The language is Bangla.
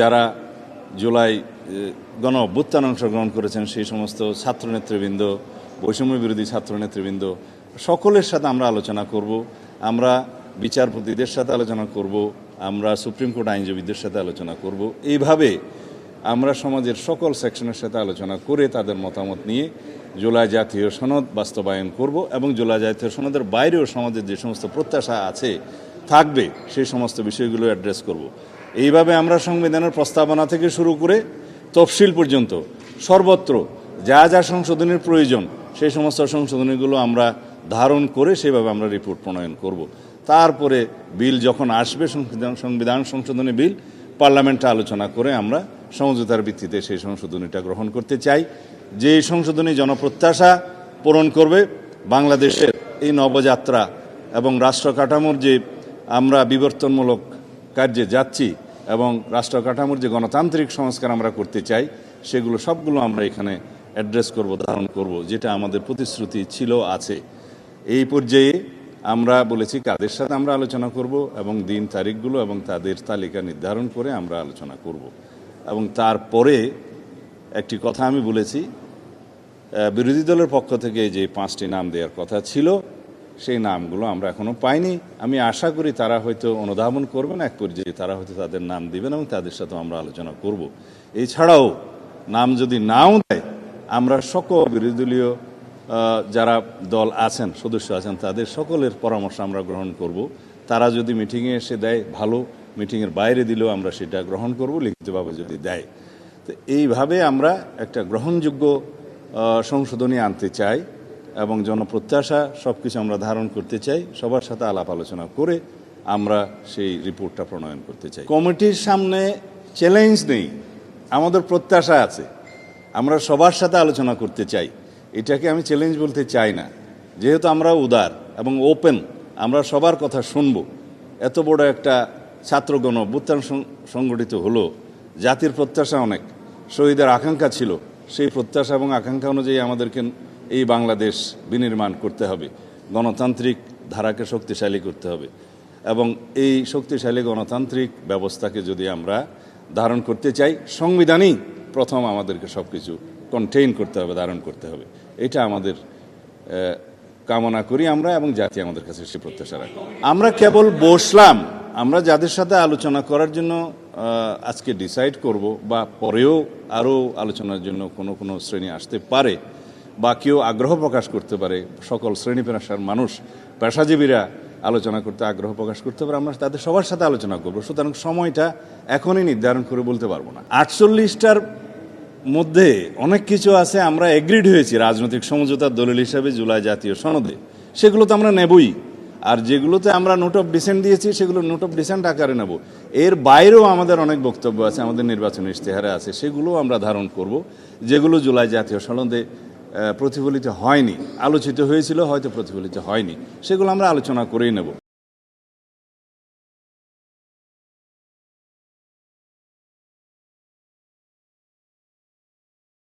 যারা জুলাই গণ অভ্যুত্থানে অংশগ্রহণ করেছেন সেই সমস্ত ছাত্র নেতৃবৃন্দ, বৈষম্য বিরোধী ছাত্র নেতৃবৃন্দ সকলের সাথে আমরা আলোচনা করব। আমরা বিচারপতিদের সাথে আলোচনা করব, আমরা সুপ্রিম কোর্ট আইনজীবীদের সাথে আলোচনা করব। এইভাবে আমরা সমাজের সকল সেকশনের সাথে আলোচনা করে তাদের মতামত নিয়ে জুলাই জাতীয় সনদ বাস্তবায়ন করব এবং জুলাই জাতীয় সনদের বাইরেও সমাজের যে সমস্ত প্রত্যাশা আছে থাকবে সেই সমস্ত বিষয়গুলো অ্যাড্রেস করব। এইভাবে আমরা সংবিধানের প্রস্তাবনা থেকে শুরু করে তফসিল পর্যন্ত সর্বত্র যা যা সংশোধনের প্রয়োজন সেই সমস্ত সংশোধনীগুলো আমরা ধারণ করে সেভাবে আমরা রিপোর্ট প্রণয়ন করব। তারপরে বিল যখন আসবে, সংবিধান সংশোধনী বিল, পার্লামেন্টে আলোচনা করে আমরা সমঝোতার ভিত্তিতে সেই সংশোধনীটা গ্রহণ করতে চাই। যে সংশোধনী জনপ্রত্যাশা পূরণ করবে, বাংলাদেশের এই নবযাত্রা এবং রাষ্ট্র কাঠামোর যে আমরা বিবর্তনমূলক কার্যে যাচ্ছি এবং রাষ্ট্র কাঠামোর যে গণতান্ত্রিক সংস্কার আমরা করতে চাই সেগুলো সবগুলো আমরা এখানে অ্যাড্রেস করব, ধারণ করব, যেটা আমাদের প্রতিশ্রুতি ছিল আছে। এই পর্যায়ে আমরা বলেছি কাদের সাথে আমরা আলোচনা করব এবং দিন তারিখগুলো এবং তাদের তালিকা নির্ধারণ করে আমরা আলোচনা করব। এবং তারপরে একটি কথা আমি বলেছি, বিরোধী দলের পক্ষ থেকে যে 5টি নাম দেওয়ার কথা ছিল সেই নামগুলো আমরা এখনও পাইনি। আমি আশা করি তারা হয়তো অনুধাবন করবেন, এক পর্যায়ে তারা হয়তো তাদের নাম দিবেন এবং তাদের সাথে আমরা আলোচনা করব। এছাড়াও নাম যদি নাও দেয়, আমরা সকল বিরোধী দলীয় যারা দল আছেন, সদস্য আছেন, তাদের সকলের পরামর্শ আমরা গ্রহণ করব। তারা যদি মিটিংয়ে এসে দেয় ভালো, মিটিংয়ের বাইরে দিলেও আমরা সেটা গ্রহণ করব, লিখিতভাবে যদি দেয়। তো এইভাবে আমরা একটা গ্রহণযোগ্য সংশোধনী আনতে চাই এবং জনপ্রত্যাশা সব কিছু আমরা ধারণ করতে চাই। সবার সাথে আলাপ আলোচনা করে আমরা সেই রিপোর্টটা প্রণয়ন করতে চাই। কমিটির সামনে চ্যালেঞ্জ নেই, আমাদের প্রত্যাশা আছে, আমরা সবার সাথে আলোচনা করতে চাই। এটাকে আমি চ্যালেঞ্জ বলতে চাই না, যেহেতু আমরা উদার এবং ওপেন, আমরা সবার কথা শুনব। এত বড় একটা ছাত্র গণ অভ্যুত্থান সংগঠিত হলো, জাতির প্রত্যাশা অনেক, শহীদের আকাঙ্ক্ষা ছিল, সেই প্রত্যাশা এবং আকাঙ্ক্ষা অনুযায়ী আমাদেরকে এই বাংলাদেশ বিনির্মাণ করতে হবে, গণতান্ত্রিক ধারাকে শক্তিশালী করতে হবে এবং এই শক্তিশালী গণতান্ত্রিক ব্যবস্থাকে যদি আমরা ধারণ করতে চাই, সংবিধানই প্রথম আমাদেরকে সব কিছু কন্টেইন করতে হবে, ধারণ করতে হবে। এটা আমাদের কামনা করি আমরা এবং জাতি আমাদের কাছে সে প্রত্যাশা রাখি। আমরা কেবল বসলাম, আমরা যাদের সাথে আলোচনা করার জন্য আজকে ডিসাইড করব বা পরেও আরও আলোচনার জন্য কোনো শ্রেণী আসতে পারে বা কেউ আগ্রহ প্রকাশ করতে পারে, সকল শ্রেণী পেশার মানুষ, পেশাজীবীরা আলোচনা করতে আগ্রহ প্রকাশ করতে পারে, আমরা তাদের সবার সাথে আলোচনা করব। সুতরাং সময়টা এখনই নির্ধারণ করে বলতে পারবো না। 48টার মধ্যে অনেক কিছু আছে আমরা এগ্রিড হয়েছি রাজনৈতিক সমঝোতার দলিল হিসাবে জুলাই জাতীয় সনদে, সেগুলো তো আমরা নেবই। আর যেগুলোতে আমরা নোট অফ ডিসেন্ট দিয়েছি সেগুলো নোট অফ ডিসেন্ট আকারে নেব। এর বাইরেও আমাদের অনেক বক্তব্য আছে, আমাদের নির্বাচনী ইশতেহারে আছে, সেগুলো আমরা ধারণ করব। যেগুলো জুলাই জাতীয় সনদে প্রতিফলিত হয়নি, আলোচিত হয়েছিল, হয়তো প্রতিফলিত হয়নি, সেগুলো আমরা আলোচনা করেই নেব।